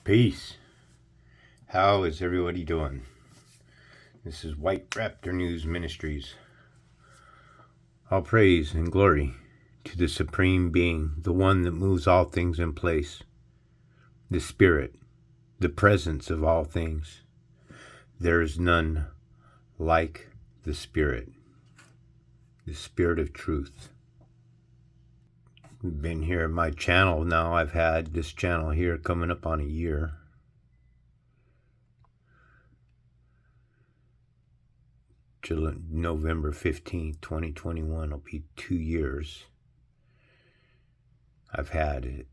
Peace. How is everybody doing? This is White Raptor News Ministries. All praise and glory to the Supreme Being, the one that moves all things in place, the Spirit, the presence of all things. There is none like the Spirit of truth. We've been here in my channel now. I've had this channel here coming up on a year. November 15th, 2021 will be 2 years. I've had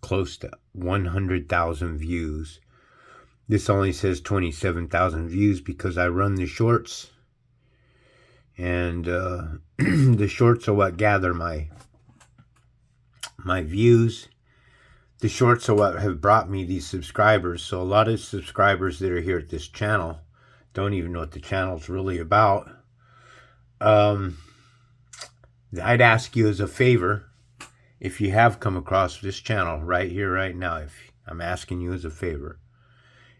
close to 100,000 views. This only says 27,000 views because I run the shorts, and the shorts are what gather my views. The shorts are what have brought me these subscribers. So a lot of subscribers that are here at this channel don't even know what the channel's really about. I'd ask you as a favor, if you have come across this channel right here, right now, if I'm asking you as a favor,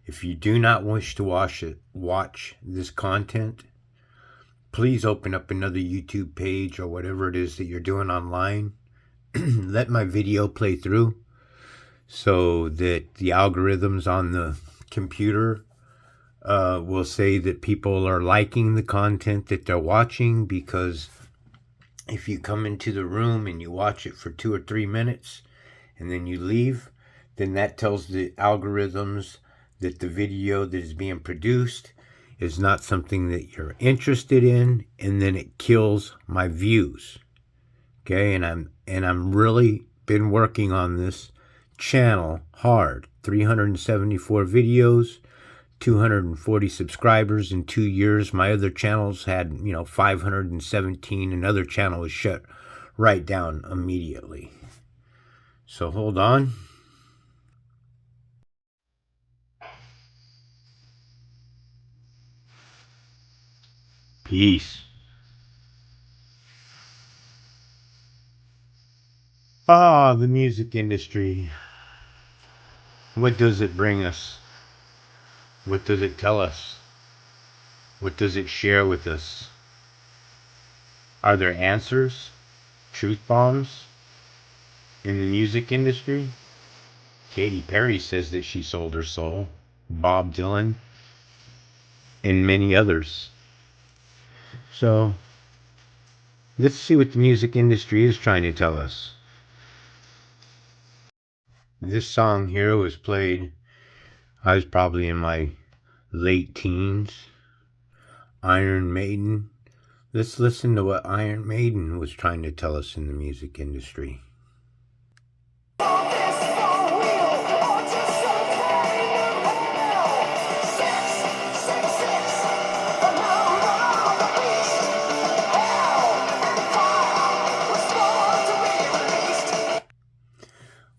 if you do not wish to watch this content, please open up another YouTube page or whatever it is that you're doing online. Let my video play through so that the algorithms on the computer will say that people are liking the content that they're watching, because if you come into the room and you watch it for 2 or 3 minutes and then you leave, then that tells the algorithms that the video that is being produced is not something that you're interested in, and then it kills my views. Okay, and I'm really been working on this channel hard. 374 videos, 240 subscribers in 2 years. My other channels had, 517. Another channel was shut right down immediately. So hold on. Peace. The music industry. What does it bring us? What does it tell us? What does it share with us? Are there answers? Truth bombs? In the music industry? Katy Perry says that she sold her soul. Bob Dylan. And many others. So, let's see what the music industry is trying to tell us. This song here was played, I was probably in my late teens. Iron Maiden. Let's listen to what Iron Maiden was trying to tell us in the music industry.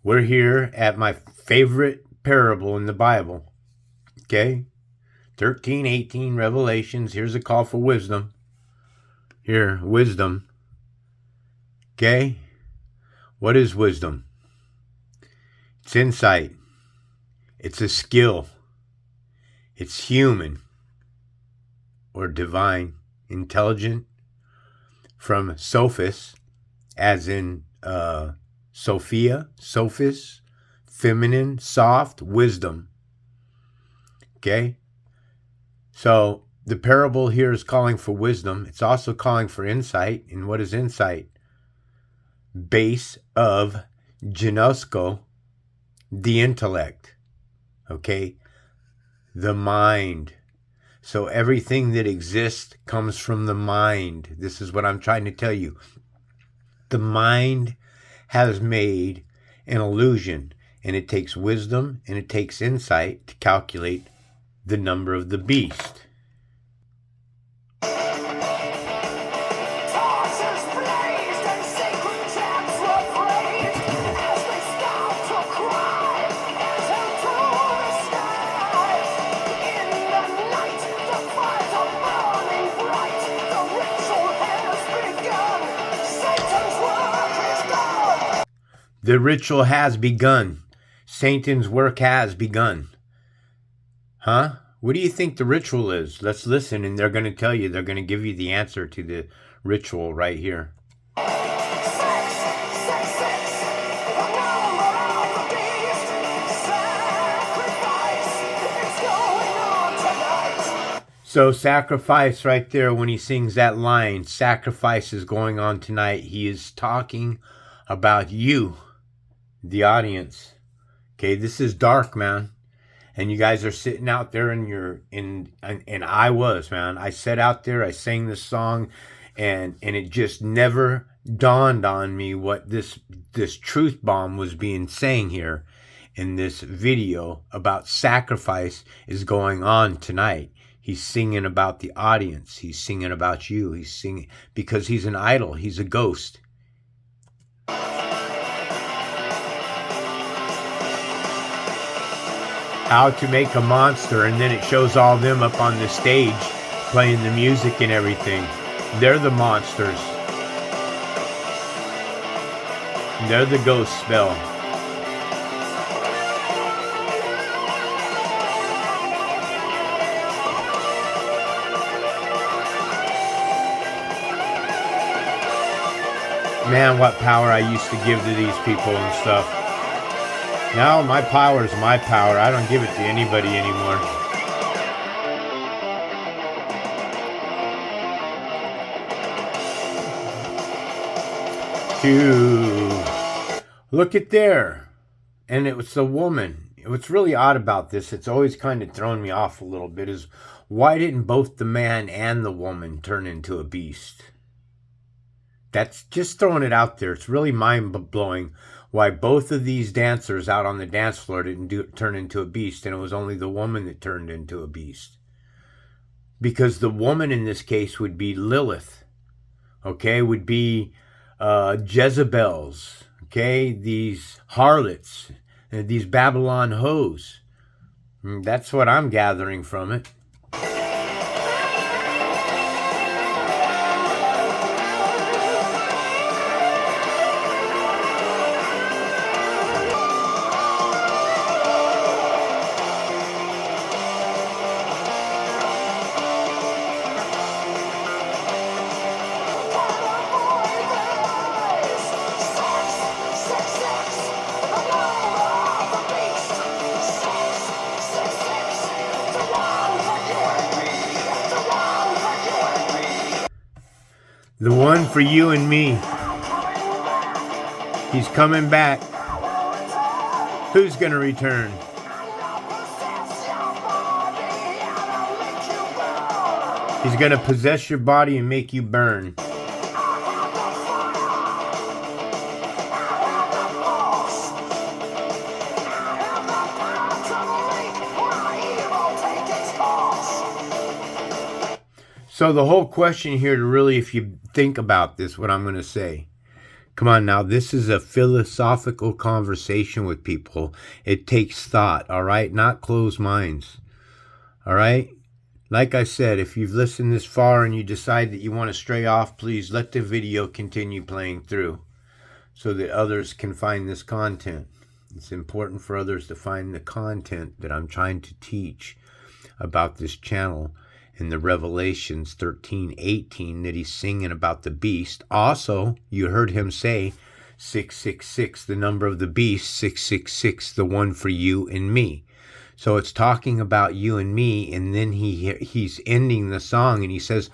We're here at my favorite parable in the Bible. Okay? 13, 18, Revelations. Here's a call for wisdom. Here, wisdom. Okay? What is wisdom? It's insight. It's a skill. It's human or divine, intelligent, from sophis, as in Sophia, sophis, feminine, soft, wisdom. Okay? So the parable here is calling for wisdom. It's also calling for insight. And what is insight? Base of ginosko, the intellect. Okay? The mind. So everything that exists comes from the mind. This is what I'm trying to tell you. The mind has made an illusion, and it takes wisdom and it takes insight to calculate the number of the beast. The ritual has begun. Satan's work has begun. Huh? What do you think the ritual is? Let's listen, and they're going to tell you. They're going to give you the answer to the ritual right here. So sacrifice right there, when he sings that line, sacrifice is going on tonight. He is talking about you, the audience. Okay, this is dark, man. And you guys are sitting out there and I was, man. I sat out there, I sang this song, and it just never dawned on me what this truth bomb was being saying here in this video about sacrifice is going on tonight. He's singing about the audience. He's singing about you. He's singing because he's an idol. He's a ghost. How to make a monster, and then it shows all them up on the stage playing the music and everything. They're the monsters. They're the ghost spell. Man, what power I used to give to these people and stuff. Now my power is my power. I don't give it to anybody anymore. Look at there. And it was a woman. What's really odd about this, it's always kind of thrown me off a little bit, is why didn't both the man and the woman turn into a beast? That's just throwing it out there. It's really mind-blowing why both of these dancers out on the dance floor didn't turn into a beast, and it was only the woman that turned into a beast. Because the woman in this case would be Lilith, okay, would be Jezebels, okay, these harlots, these Babylon hoes. That's what I'm gathering from it. The one for you and me. He's coming back. Who's going to return? He's going to possess your body and make you burn. So the whole question here, to really, if you think about this, what I'm going to say, come on now, this is a philosophical conversation with people. It takes thought, all right? Not closed minds, all right? Like I said, if you've listened this far and you decide that you want to stray off, please let the video continue playing through so that others can find this content. It's important for others to find the content that I'm trying to teach about this channel. In the Revelations 13:18 that he's singing about the beast. Also, you heard him say 666, the number of the beast, 666, the one for you and me. So it's talking about you and me, and then he's ending the song and he says,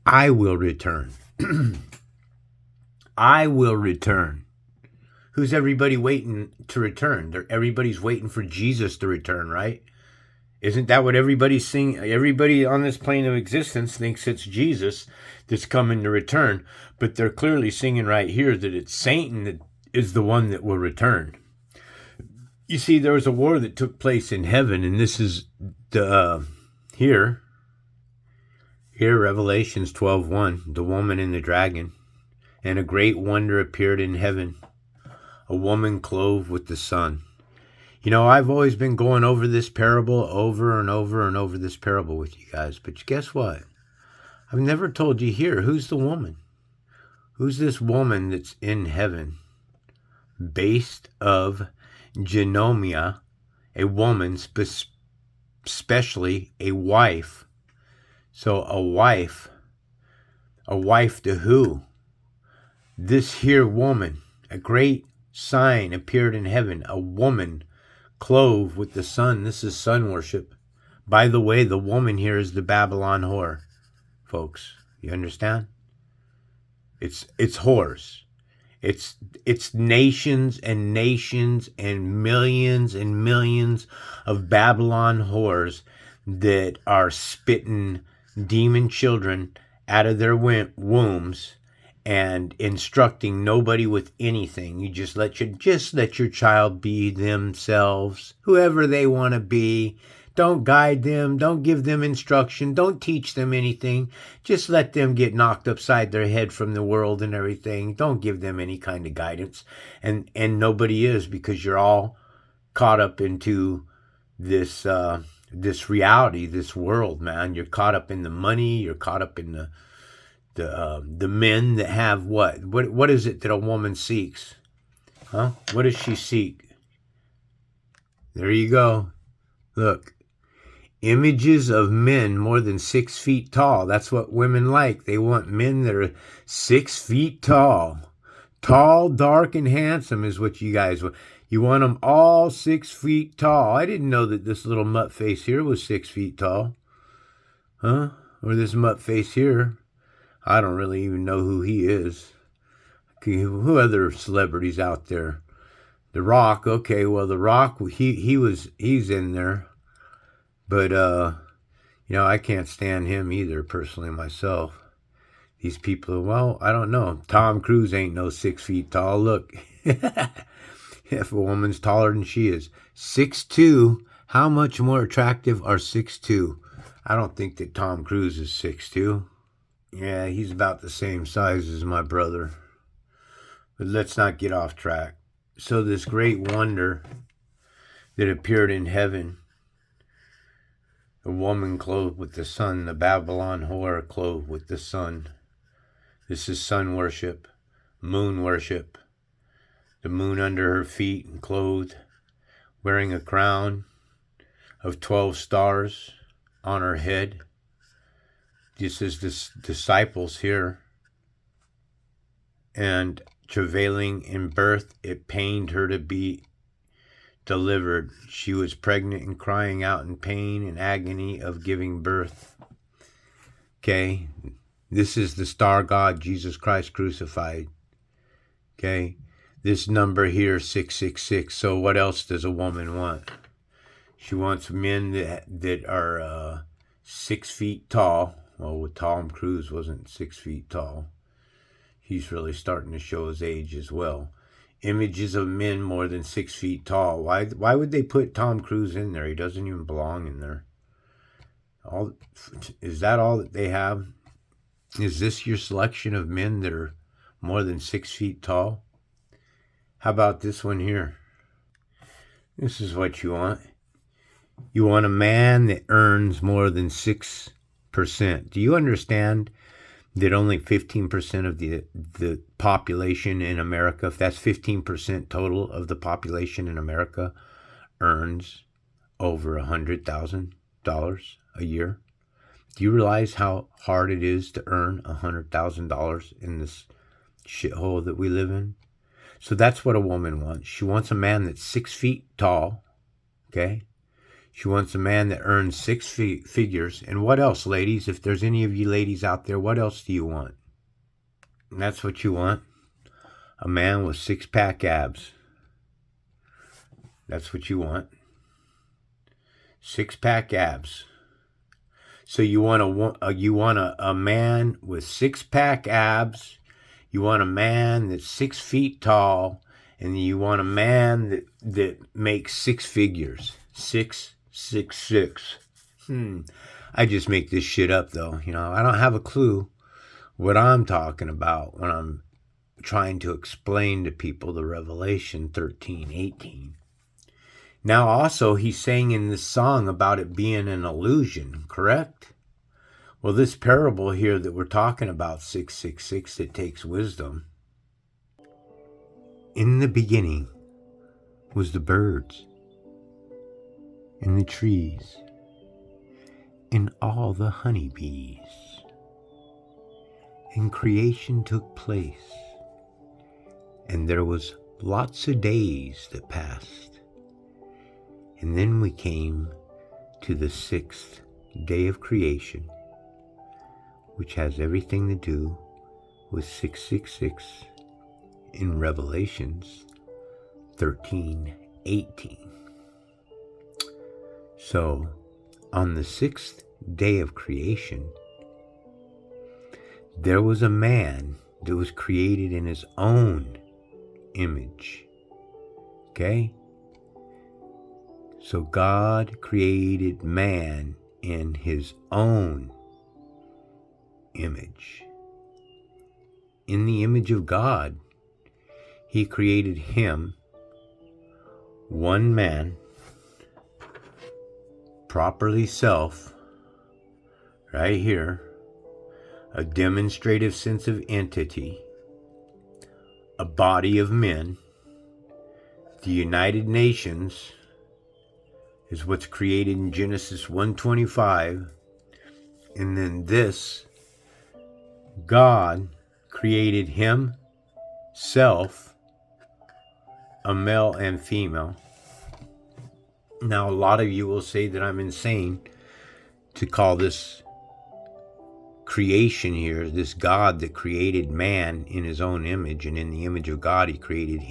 I will return. I will return. Who's everybody waiting to return? Everybody's waiting for Jesus to return, right? Isn't that what everybody's singing? Everybody on this plane of existence thinks it's Jesus that's coming to return. But they're clearly singing right here that it's Satan that is the one that will return. You see, there was a war that took place in heaven, and this is the here, Revelations 12:1, the woman and the dragon. And a great wonder appeared in heaven, a woman clothed with the sun. You know, I've always been going over this parable over and over and over this parable with you guys. But guess what? I've never told you here. Who's the woman? Who's this woman that's in heaven? Based of genomia, a woman, especially a wife. So a wife to who? This here woman. A great sign appeared in heaven, a woman clothed with the sun. This is sun worship. By the way, the woman here is the Babylon whore, folks. You understand? It's whores. It's nations and nations and millions of Babylon whores that are spitting demon children out of their wombs and instructing nobody with anything. You just let your child be themselves, whoever they want to be. Don't guide them. Don't give them instruction. Don't teach them anything. Just let them get knocked upside their head from the world and everything. Don't give them any kind of guidance. And nobody is, because you're all caught up into this this reality, this world, man. You're caught up in the money. You're caught up in the men that have what? What is it that a woman seeks? Huh? What does she seek? There you go. Look. Images of men more than 6 feet tall. That's what women like. They want men that are 6 feet tall. Tall, dark, and handsome is what you guys want. You want them all 6 feet tall. I didn't know that this little mutt face here was 6 feet tall. Huh? Or this mutt face here. I don't really even know who he is. Who other celebrities out there? The Rock. Okay, well, The Rock, he's in there. But, I can't stand him either, personally, myself. These people, well, I don't know. Tom Cruise ain't no 6 feet tall. Look, if a woman's taller than she is. 6'2", how much more attractive are 6'2"? I don't think that Tom Cruise is 6'2". Yeah, he's about the same size as my brother. But let's not get off track. So this great wonder that appeared in heaven, a woman clothed with the sun, the Babylon whore clothed with the sun. This is sun worship, moon worship. The moon under her feet and clothed, wearing a crown of 12 stars on her head. This is the disciples here. And travailing in birth, it pained her to be delivered. She was pregnant and crying out in pain and agony of giving birth. Okay, this is the star God, Jesus Christ crucified. Okay, this number here, 666. So what else does a woman want? She wants men that are 6 feet tall. Well, with Tom Cruise wasn't 6 feet tall. He's really starting to show his age as well. Images of men more than 6 feet tall. Why would they put Tom Cruise in there? He doesn't even belong in there. Is that all that they have? Is this your selection of men that are more than 6 feet tall? How about this one here? This is what you want. You want a man that earns more than 6%. Do you understand that only 15% of the population in America, if that's 15% total of the population in America, earns over $100,000 a year? Do you realize how hard it is to earn $100,000 in this shithole that we live in? So that's what a woman wants. She wants a man that's 6 feet tall, okay? She wants a man that earns 6 figures. And what else, ladies? If there's any of you ladies out there, what else do you want? And that's what you want. A man with 6-pack abs. That's what you want. 6-pack abs. So you want a man with 6-pack abs. You want a man that's 6 feet tall, and you want a man that makes 6 figures. 666. I just make this shit up though. I don't have a clue what I'm talking about when I'm trying to explain to people the Revelation 13:18. Now also he's saying in this song about it being an illusion, correct? Well, this parable here that we're talking about, 666, it takes wisdom. In the beginning was the birds and the trees and all the honeybees. And creation took place, and there was lots of days that passed. And then we came to the 6th day of creation, which has everything to do with 666 in Revelations 13:18. So, on the 6th day of creation, there was a man that was created in his own image. Okay? So God created man in his own image. In the image of God, he created him, one man, properly self, right here, a demonstrative sense of entity, a body of men. The United Nations is what's created in Genesis 1:25, and then this, God created himself, a male and female. Now, a lot of you will say that I'm insane to call this creation here, this God that created man in his own image, and in the image of God he created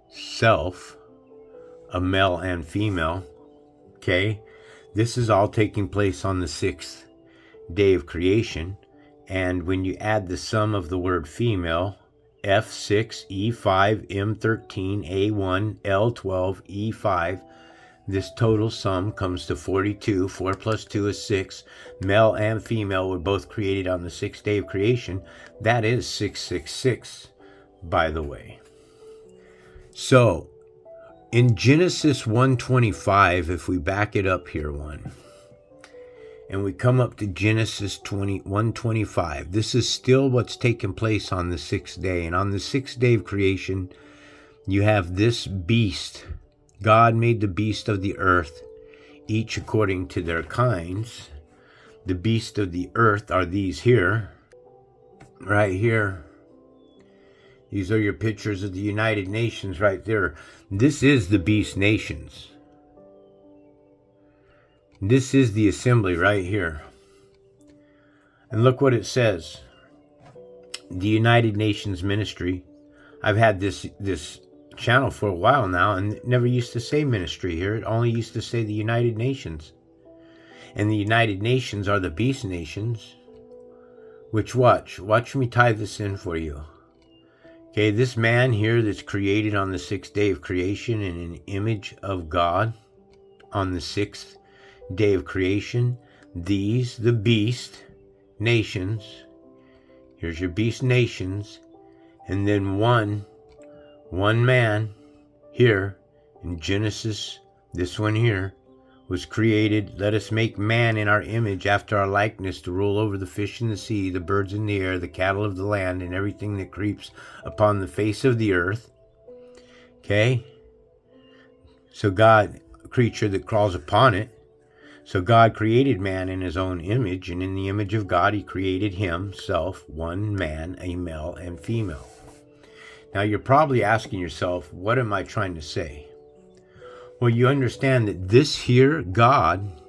himself, a male and female. Okay, this is all taking place on the 6th day of creation, and when you add the sum of the word female, F6, E5, M13, A1, L12, E5, this total sum comes to 42. 4 plus 2 is 6. Male and female were both created on the 6th day of creation. That is 666, by the way. So, in Genesis 1:25, if we back it up here one, and we come up to Genesis 1:25, this is still what's taking place on the 6th day. And on the 6th day of creation, you have this beast. God made the beast of the earth, each according to their kinds. The beast of the earth are these here, right here. These are your pictures of the United Nations right there. This is the beast nations. This is the assembly right here. And look what it says. The United Nations Ministry. I've had this channel for a while now, and it never used to say ministry here. It only used to say the United Nations. And the United Nations are the beast nations. Which watch me tie this in for you. Okay, this man here that's created on the 6th day of creation in an image of God on the 6th day of creation, these, the beast nations, here's your beast nations, and then one man here in Genesis, this one here, was created. Let us make man in our image after our likeness to rule over the fish in the sea, the birds in the air, the cattle of the land, and everything that creeps upon the face of the earth. Okay? So God, a creature that crawls upon it. So God created man in his own image, and in the image of God he created himself, one man, a male and female. Now you're probably asking yourself, what am I trying to say? Well, you understand that this here, God,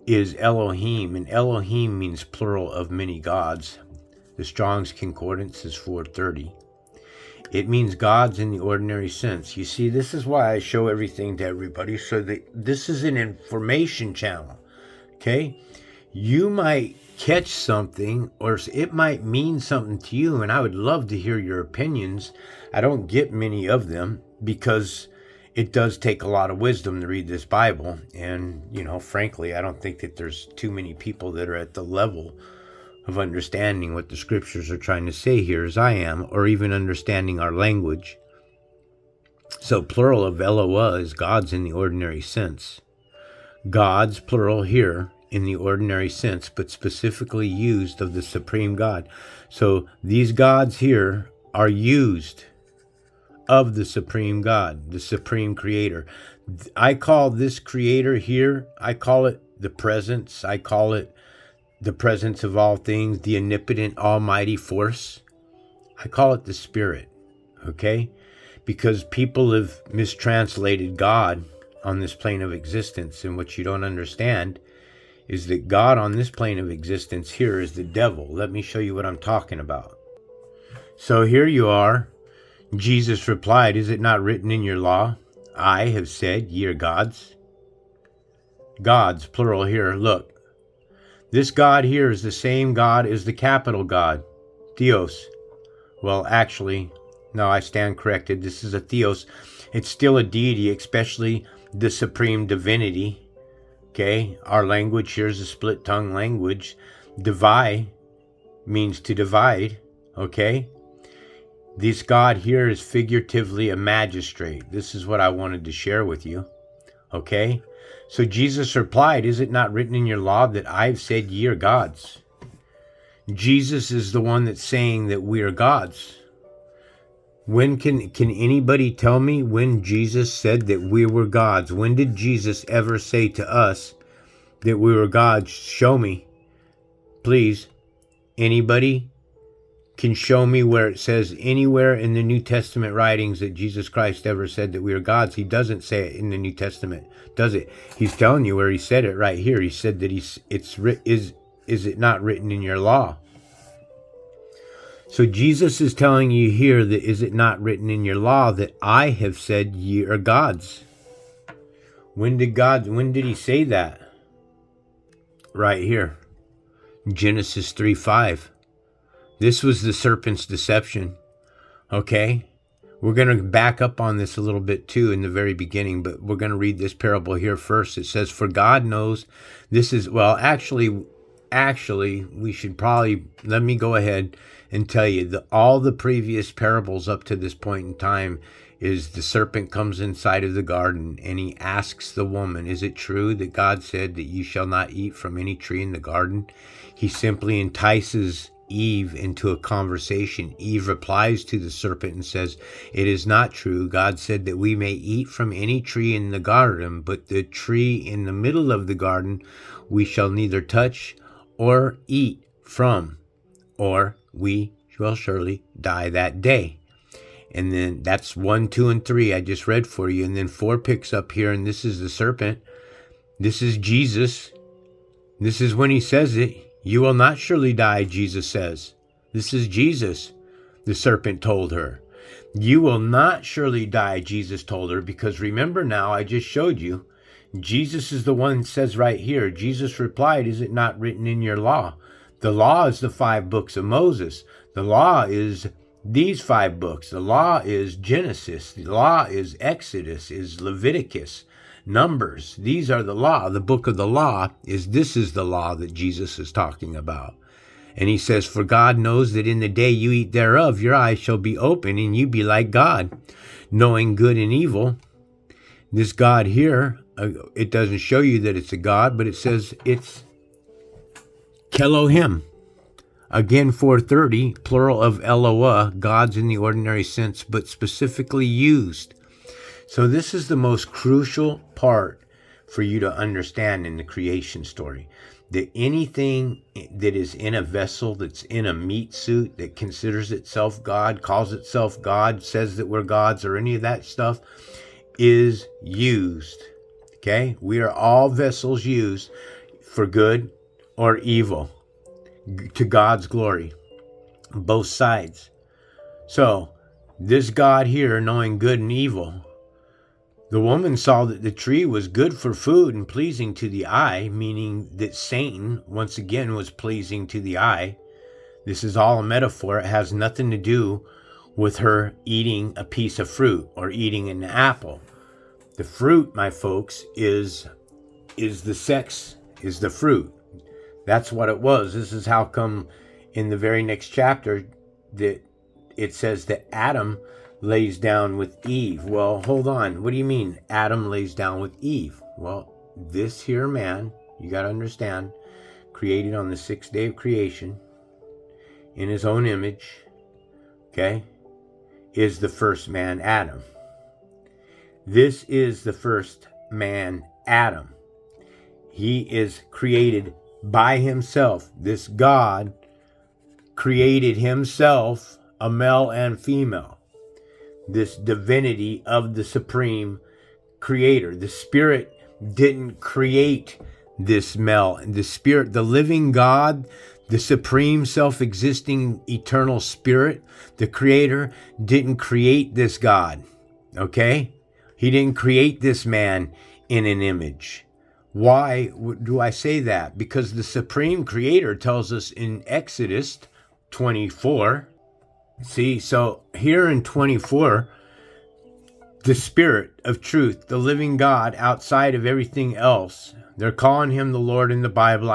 is Elohim, and Elohim means plural of many gods. The Strong's Concordance is 430. It means gods in the ordinary sense. You see, this is why I show everything to everybody, so that this is an information channel, okay? You might catch something, or it might mean something to you, and I would love to hear your opinions. I don't get many of them, because it does take a lot of wisdom to read this Bible, and, frankly, I don't think that there's too many people that are at the level of understanding what the scriptures are trying to say here as I am, or even understanding our language. So plural of Eloah is gods in the ordinary sense. Gods, plural here, in the ordinary sense, but specifically used of the supreme God. So these gods here are used of the supreme God, the supreme creator. I call this creator here, I call it the presence. I call it the presence of all things, the omnipotent almighty force. I call it the spirit, okay? Because people have mistranslated God on this plane of existence, and what you don't understand is that God on this plane of existence here is the devil. Let me show you what I'm talking about. So here you are. Jesus replied, is it not written in your law? I have said, ye are gods. Gods, plural here. Look, this God here is the same God as the capital God, Theos. Well, actually, no, I stand corrected. This is a Theos. It's still a deity, especially the supreme divinity. Okay, our language here is a split tongue language. Divide means to divide. Okay, this God here is figuratively a magistrate. This is what I wanted to share with you. Okay, so Jesus replied, is it not written in your law that I've said ye are gods? Jesus is the one that's saying that we are gods. When can anybody tell me when Jesus said that we were gods? When did Jesus ever say to us that we were gods? Show me, please. Anybody can show me where it says anywhere in the New Testament writings that Jesus Christ ever said that we are gods? He doesn't say it in the New Testament, does it? He's telling you where he said it right here. He said that is it not written in your law? So Jesus is telling you here that is it not written in your law that I have said ye are gods? When did he say that? Right here. Genesis 3:5. This was the serpent's deception. Okay? We're going to back up on this a little bit too in the very beginning, but we're going to read this parable here first. It says, for God knows this is, well, actually, we should probably, let me go ahead and tell you that all the previous parables up to this point in time is the serpent comes inside of the garden and he asks the woman, is it true that God said that you shall not eat from any tree in the garden? He simply entices Eve into a conversation. Eve replies to the serpent and says, it is not true. God said that we may eat from any tree in the garden, but the tree in the middle of the garden we shall neither touch or eat from, or we shall surely die that day. And then that's 1, 2, and 3 I just read for you. And then 4 picks up here, and this is the serpent. This is Jesus. This is when he says it. You will not surely die, Jesus says. This is Jesus, the serpent told her. You will not surely die, Jesus told her, because remember now, I just showed you, Jesus is the one that says right here, Jesus replied, is it not written in your law? The law is the 5 books of Moses. The law is these 5 books. The law is Genesis. The law is Exodus, is Leviticus, Numbers. These are the law. The book of the law this is the law that Jesus is talking about. And he says, for God knows that in the day you eat thereof, your eyes shall be open and you be like God, knowing good and evil. This God here, it doesn't show you that it's a God, but it says it's Kelohim. Again, 430, plural of Eloah, gods in the ordinary sense, but specifically used. So this is the most crucial part for you to understand in the creation story. That anything that is in a vessel, that's in a meat suit, that considers itself God, calls itself God, says that we're gods, or any of that stuff, is used. Okay? We are all vessels used for good or evil, to God's glory. Both sides. So, this God here, knowing good and evil, the woman saw that the tree was good for food and pleasing to the eye, meaning that Satan, once again, was pleasing to the eye. This is all a metaphor. It has nothing to do with her eating a piece of fruit or eating an apple. The fruit, my folks, is the sex, is the fruit. That's what it was. This is how come in the very next chapter that it says that Adam lays down with Eve. Well, hold on. What do you mean Adam lays down with Eve? Well, this here man, you got to understand, created on the 6th day of creation in his own image, okay? is the first man, Adam. This is the first man, Adam. He is created by himself. This God created himself, a male and female. This divinity of the supreme creator. The Spirit didn't create this male. The Spirit, the living God, the supreme self-existing eternal Spirit, the creator, didn't create this God. Okay? He didn't create this man in an image. Why do I say that? Because the supreme creator tells us in Exodus 24. See, so here in 24, the Spirit of truth, the living God outside of everything else, they're calling him the Lord in the Bible.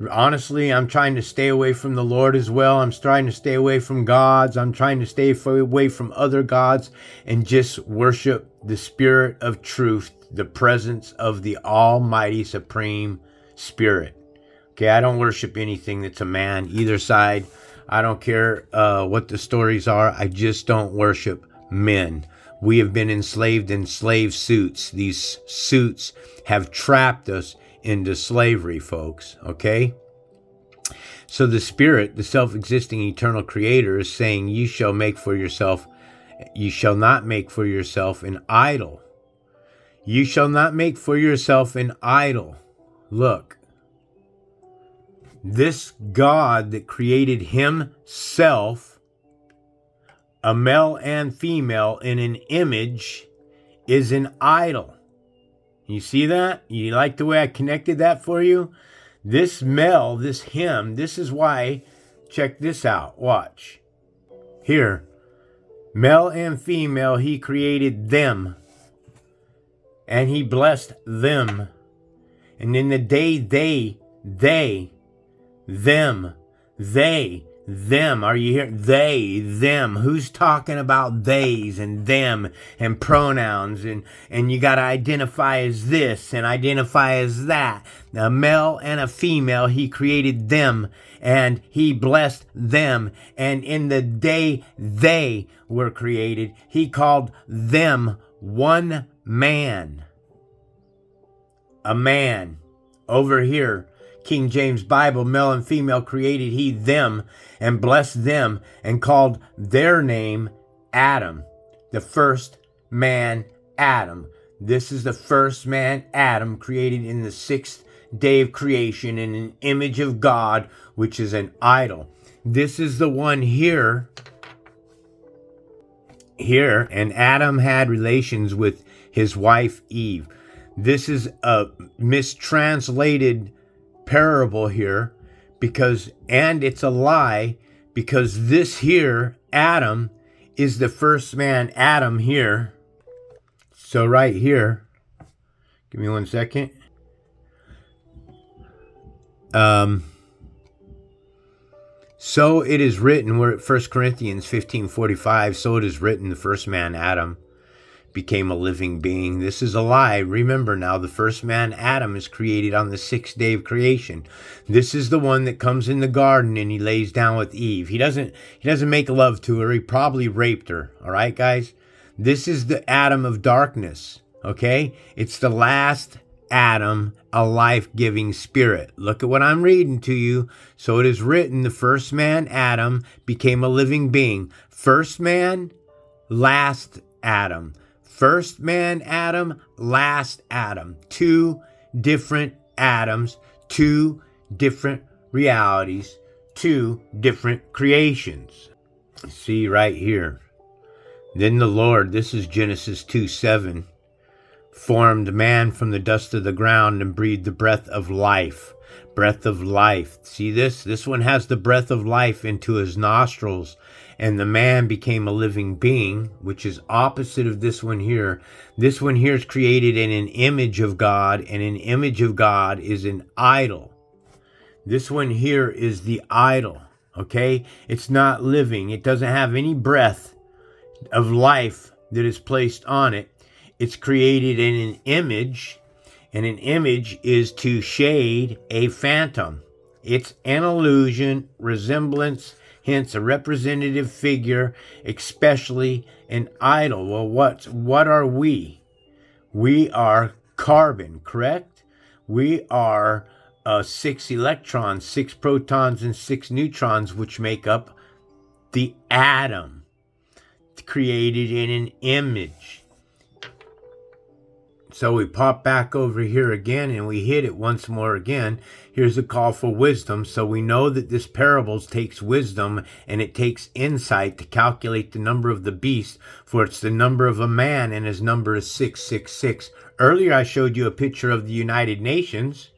Honestly, I'm trying to stay away from the Lord as well. I'm trying to stay away from gods. I'm trying to stay away from other gods and just worship the Spirit of truth, the presence of the Almighty Supreme Spirit. Okay, I don't worship anything that's a man, either side. I don't care what the stories are. I just don't worship men. We have been enslaved in slave suits. These suits have trapped us into slavery, folks, okay? So the Spirit, the self-existing eternal creator, is saying, you shall not make for yourself an idol. You shall not make for yourself an idol. Look, this God that created himself, a male and female in an image, is an idol. You see that? You like the way I connected that for you? This male, this him, this is why, check this out, watch. Here, male and female, he created them. And he blessed them. And in the day them, are you here? They, them. Who's talking about theys and them and pronouns and you got to identify as this and identify as that. A male and a female, he created them and he blessed them. And in the day they were created, he called them one man. A man. Over here, King James Bible, male and female created he them and blessed them and called their name Adam. The first man, Adam. This is the first man, Adam, created in the sixth day of creation in an image of God, which is an idol. This is the one here, and Adam had relations with his wife Eve. This is a mistranslated parable here and it's a lie because this here, Adam, is the first man, Adam here. So right here, give me 1 second. So it is written, we're at 1 Corinthians 15:45, so it is written, the first man, Adam, became a living being. This is a lie. Remember now, the first man, Adam, is created on the sixth day of creation. This is the one that comes in the garden and he lays down with Eve. He doesn't make love to her. He probably raped her. All right, guys? This is the Adam of darkness. Okay? It's the last Adam, a life-giving spirit. Look at what I'm reading to you. So it is written, the first man, Adam, became a living being. First man, last Adam. First man, Adam, last Adam. Two different Adams, two different realities, two different creations. See right here. Then the Lord, this is Genesis 2:7, formed man from the dust of the ground and breathed the breath of life. Breath of life. See this? This one has the breath of life into his nostrils. And the man became a living being, which is opposite of this one here. This one here is created in an image of God, and an image of God is an idol. This one here is the idol, okay? It's not living. It doesn't have any breath of life that is placed on it. It's created in an image, and an image is to shade a phantom. It's an illusion, resemblance, hence a representative figure, especially an idol. Well, what are we? We are carbon, correct? We are 6 electrons, 6 protons, and 6 neutrons, which make up the atom, created in an image. So we pop back over here again and we hit it once more again. Here's a call for wisdom. So we know that this parables takes wisdom and it takes insight to calculate the number of the beast, for it's the number of a man and his number is 666. Earlier I showed you a picture of the United Nations.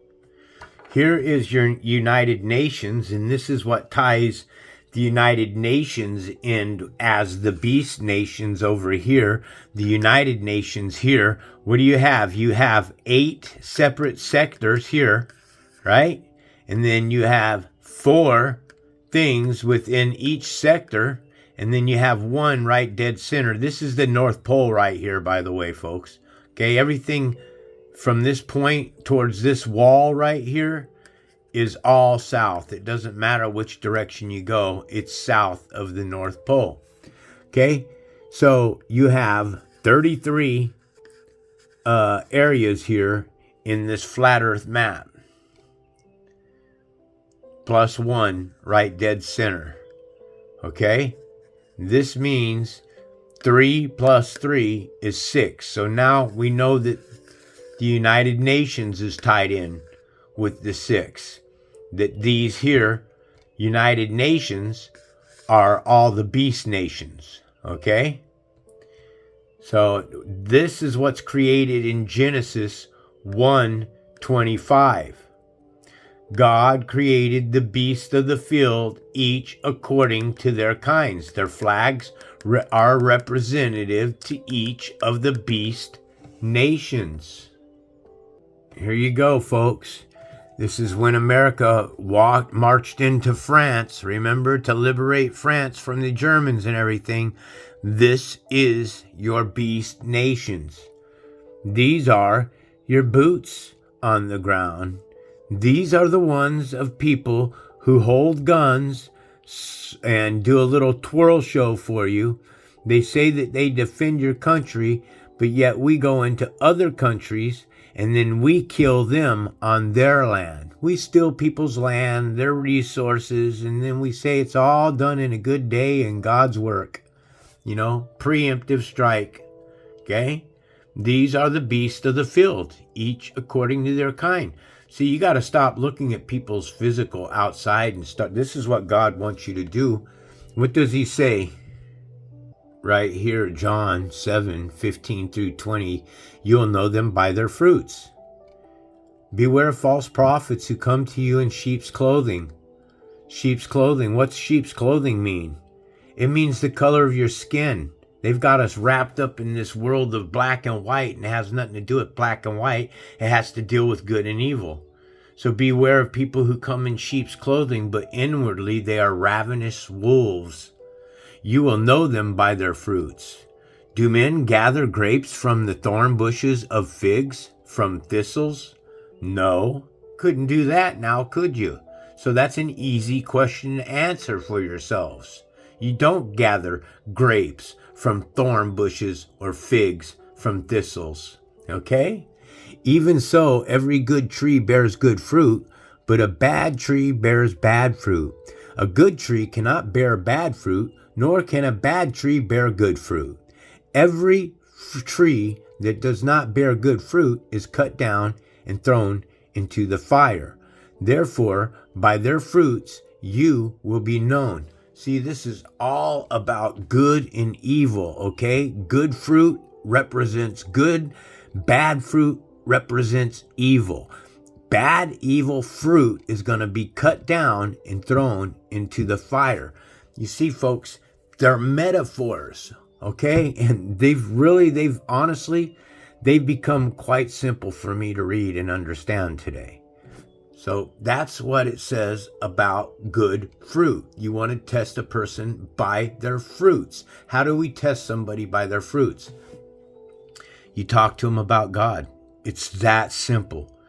Here is your United Nations, and this is what ties the United Nations in as the beast nations over here, the United Nations here. What do you have? You have 8 separate sectors here, right? And then you have 4 things within each sector, and then you have 1 right dead center. This is the North Pole right here, by the way, folks. Okay, everything from this point towards this wall right here is all south. It doesn't matter which direction you go. It's south of the North Pole. Okay, so you have 33 areas here in this flat earth map. Plus 1 right dead center. Okay, this means 3 plus 3 is 6. So now we know that the United Nations is tied in with the 6. That these here, United Nations, are all the beast nations. Okay? So this is what's created in Genesis 1:25. God created the beasts of the field, each according to their kinds. Their flags are representative to each of the beast nations. Here you go, folks. This is when America marched into France, remember, to liberate France from the Germans and everything. This is your beast nations. These are your boots on the ground. These are the ones of people who hold guns and do a little twirl show for you. They say that they defend your country, but yet we go into other countries and then we kill them on their land. We steal people's land, their resources, and then we say it's all done in a good day and God's work. You know, preemptive strike. Okay? These are the beasts of the field, each according to their kind. See, you got to stop looking at people's physical outside and start. This is what God wants you to do. What does he say? Right here, John 7:15 through 20, you'll know them by their fruits. Beware of false prophets who come to you in sheep's clothing. Sheep's clothing. What's sheep's clothing mean? It means the color of your skin. They've got us wrapped up in this world of black and white, and it has nothing to do with black and white. It has to deal with good and evil. So beware of people who come in sheep's clothing, but inwardly they are ravenous wolves. You will know them by their fruits. Do men gather grapes from the thorn bushes of figs, from thistles? No, couldn't do that now, could you? So that's an easy question to answer for yourselves. You don't gather grapes from thorn bushes or figs from thistles. Okay? Even so, every good tree bears good fruit, but a bad tree bears bad fruit. A good tree cannot bear bad fruit, nor can a bad tree bear good fruit. Every tree that does not bear good fruit is cut down and thrown into the fire. Therefore, by their fruits you will be known. See, this is all about good and evil, okay? Good fruit represents good. Bad fruit represents evil. Bad, evil fruit is going to be cut down and thrown into the fire. You see, folks, they're metaphors, okay? And they've honestly become quite simple for me to read and understand today. So that's what it says about good fruit. You want to test a person by their fruits. How do we test somebody by their fruits? You talk to them about God. It's that simple.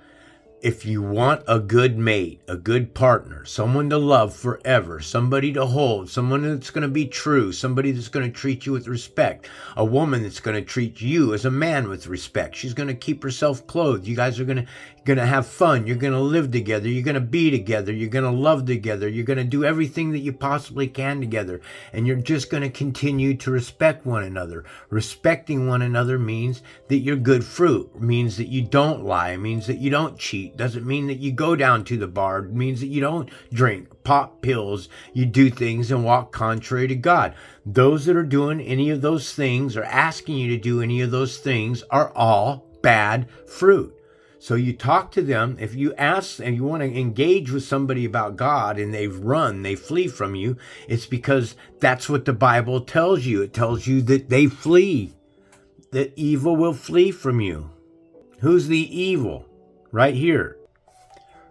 if you want a good mate, a good partner, someone to love forever, somebody to hold, someone that's going to be true, somebody that's going to treat you with respect, a woman that's going to treat you as a man with respect. She's going to keep herself clothed. You guys are going to have fun. You're going to live together. You're going to be together. You're going to love together. You're going to do everything that you possibly can together. And you're just going to continue to respect one another. Respecting one another means that you're good fruit, means that you don't lie, means that you don't cheat. Doesn't mean that you go down to the bar. It means that you don't drink, pop pills, you do things and walk contrary to God. Those that are doing any of those things or asking you to do any of those things are all bad fruit. So you talk to them. If you ask and you want to engage with somebody about God and they flee from you, it's because that's what the Bible tells you. It tells you that they flee, that evil will flee from you. Who's the evil? Right here.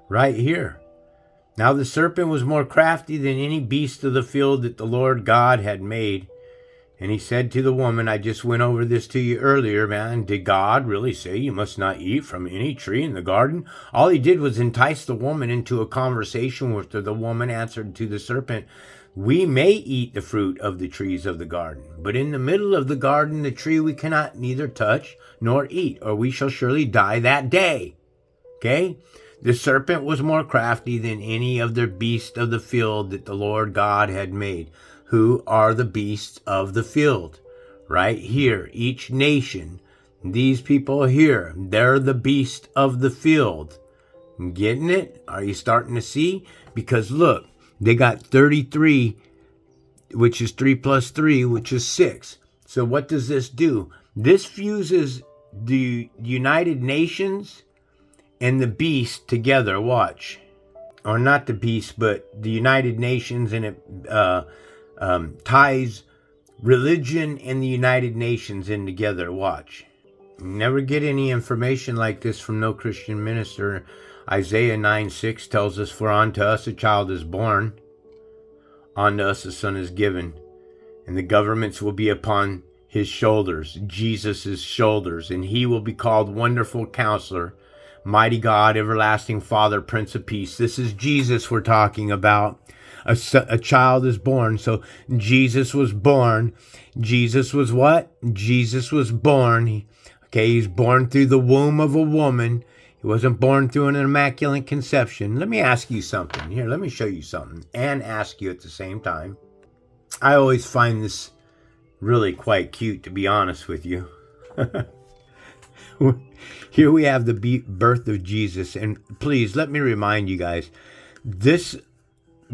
Right here. Now the serpent was more crafty than any beast of the field that the Lord God had made. And he said to the woman, I just went over this to you earlier, man. Did God really say you must not eat from any tree in the garden? All he did was entice the woman into a conversation with her. The woman answered to the serpent, we may eat the fruit of the trees of the garden, but in the middle of the garden, the tree we cannot neither touch nor eat, or we shall surely die that day. Okay? The serpent was more crafty than any of the beasts of the field that the Lord God had made. Who are the beasts of the field? Right here, each nation, these people here, they're the beast of the field. Getting it? Are you starting to see? Because look, they got 33, which is 3 plus 3, which is 6. So what does this do? This fuses the United Nations and the beast together. Watch. Or not the beast, but the United Nations, and it ties religion and the United Nations in together. Watch. Never get any information like this from no Christian minister. Isaiah 9:6 tells us, for unto us a child is born, unto us a son is given, and the governments will be upon his shoulders, Jesus' shoulders, and he will be called Wonderful Counselor, Mighty God, Everlasting Father, Prince of Peace. This is Jesus we're talking about. A child is born. So Jesus was born. Jesus was what? Jesus was born. He's born through the womb of a woman. He wasn't born through an immaculate conception. Let me ask you something. Here, let me show you something and ask you at the same time. I always find this really quite cute, to be honest with you. Here we have the birth of Jesus. And please, let me remind you guys, this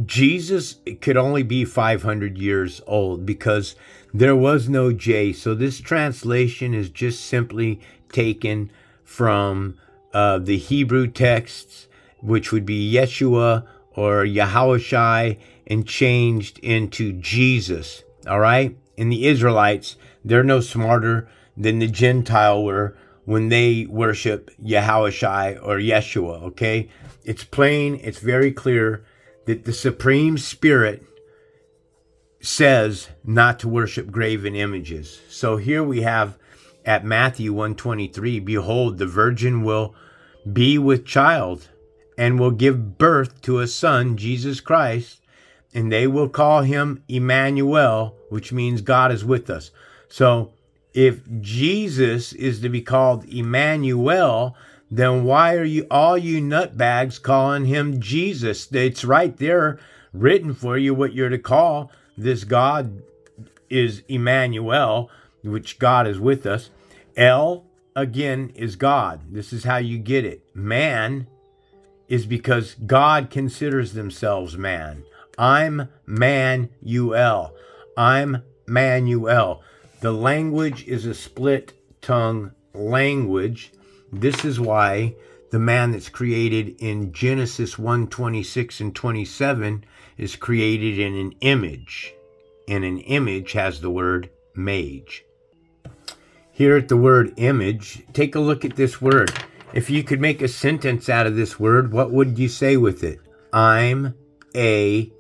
Jesus could only be 500 years old because there was no J. So this translation is just simply taken from the Hebrew texts, which would be Yeshua or Yahushai, and changed into Jesus. All right? And the Israelites, they're no smarter than the Gentile were when they worship Yahushai or Yeshua. Okay? It's plain, it's very clear that the Supreme Spirit says not to worship graven images. So here we have at Matthew 1:23, behold, the virgin will be with child and will give birth to a son, Jesus Christ, and they will call him Emmanuel, which means God is with us. So if Jesus is to be called Emmanuel, then why are you nutbags calling him Jesus? It's right there written for you what you're to call this God is Emmanuel, which God is with us. El, again, is God. This is how you get it. Man is because God considers themselves man. I'm Manuel. I'm Manuel. The language is a split tongue language. This is why the man that's created in Genesis 1:26 and 27 is created in an image. And an image has the word mage. Here at the word image, take a look at this word. If you could make a sentence out of this word, what would you say with it? I'm a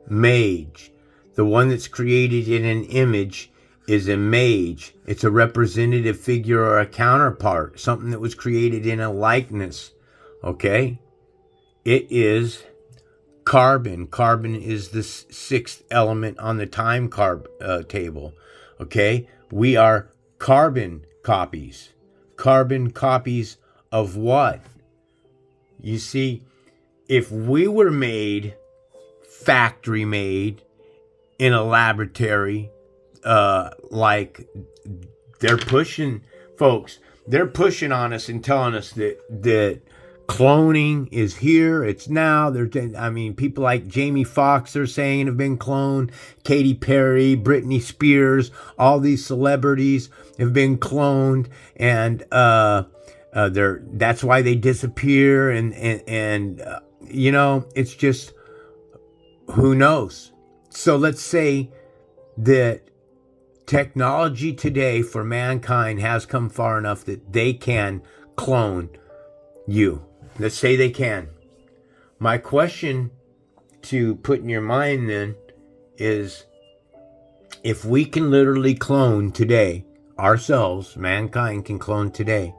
mage. The one that's created in an image is a mage. It's a representative figure or a counterpart, something that was created in a likeness. Okay? It is carbon. Carbon is the sixth element on the time table. Okay? We are carbon copies. Carbon copies of what? You see, if we were made, factory made, in a laboratory, like they're pushing, folks, they're pushing on us and telling us that cloning is here, it's now. I mean, people like Jamie Foxx are saying have been cloned, Katy Perry, Britney Spears, all these celebrities have been cloned, and that's why they disappear, and you know, it's just, who knows? So let's say that technology today for mankind has come far enough that they can clone you. Let's say they can. My question to put in your mind then is, if we can literally clone today, ourselves, mankind can clone today,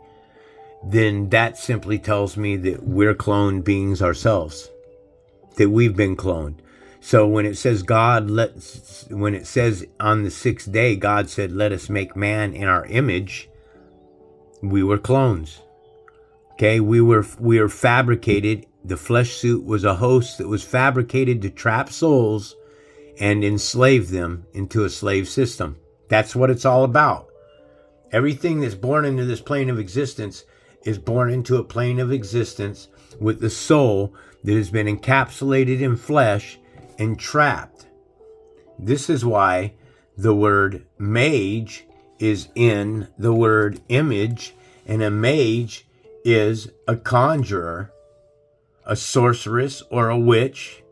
then that simply tells me that we're cloned beings ourselves, that we've been cloned. So when it says when it says on the sixth day, God said, let us make man in our image, we were clones. Okay, we were fabricated. The flesh suit was a host that was fabricated to trap souls and enslave them into a slave system. That's what it's all about. Everything that's born into this plane of existence is born into a plane of existence with the soul that has been encapsulated in flesh and trapped. This is why the word mage is in the word image, and a mage is a conjurer, a sorceress or a witch,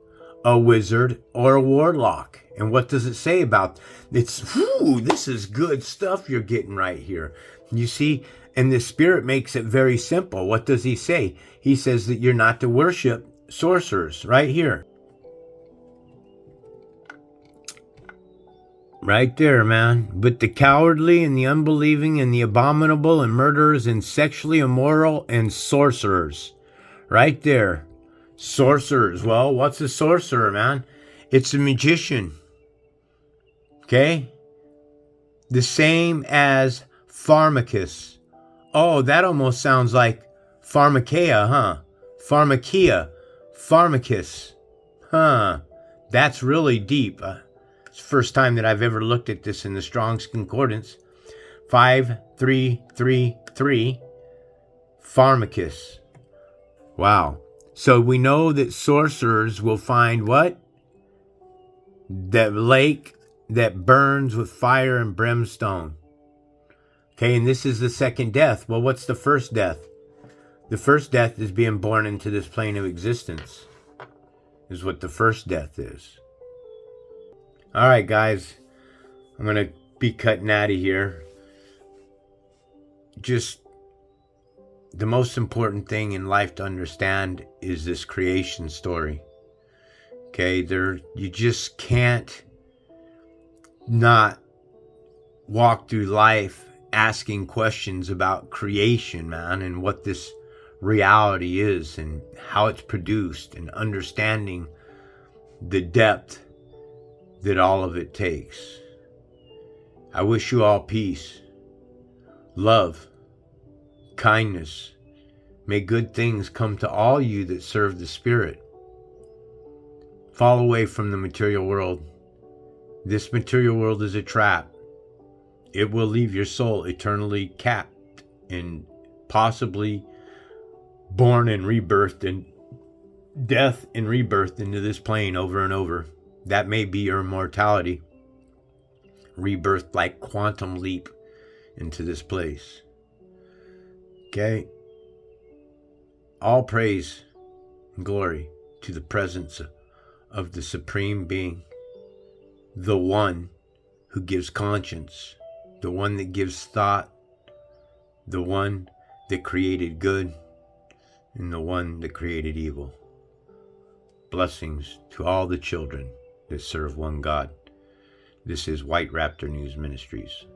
a wizard or a warlock. And what does it say about this is good stuff you're getting right here. You see, and the Spirit makes it very simple. What does he say? He says that you're not to worship sorcerers right here. Right there, man. But the cowardly and the unbelieving and the abominable and murderers and sexually immoral and sorcerers. Right there. Sorcerers. Well, what's a sorcerer, man? It's a magician. Okay? The same as pharmacus. Oh, that almost sounds like pharmakeia, huh? Pharmakeia. Pharmacus. Huh. That's really deep. It's the first time that I've ever looked at this in the Strong's Concordance. 5333. Pharmacus. Wow. So we know that sorcerers will find what? That lake that burns with fire and brimstone. Okay, and this is the second death. Well, what's the first death? The first death is being born into this plane of existence. Is what the first death is. All right, guys. I'm going to be cutting out of here. Just the most important thing in life to understand is this creation story. Okay, you just can't not walk through life asking questions about creation, man, and what this reality is and how it's produced, and understanding the depth that all of it takes. I wish you all peace, love, kindness. May good things come to all you that serve the Spirit. Fall away from the material world. This material world is a trap. It will leave your soul eternally capped and possibly born and rebirthed and death and rebirth into this plane over and over. That may be your immortality. Rebirth like quantum leap into this place. Okay? All praise and glory to the presence of the Supreme Being, the one who gives conscience, the one that gives thought, the one that created good, and the one that created evil. Blessings to all the children that serve one God. This is White Raptor News Ministries.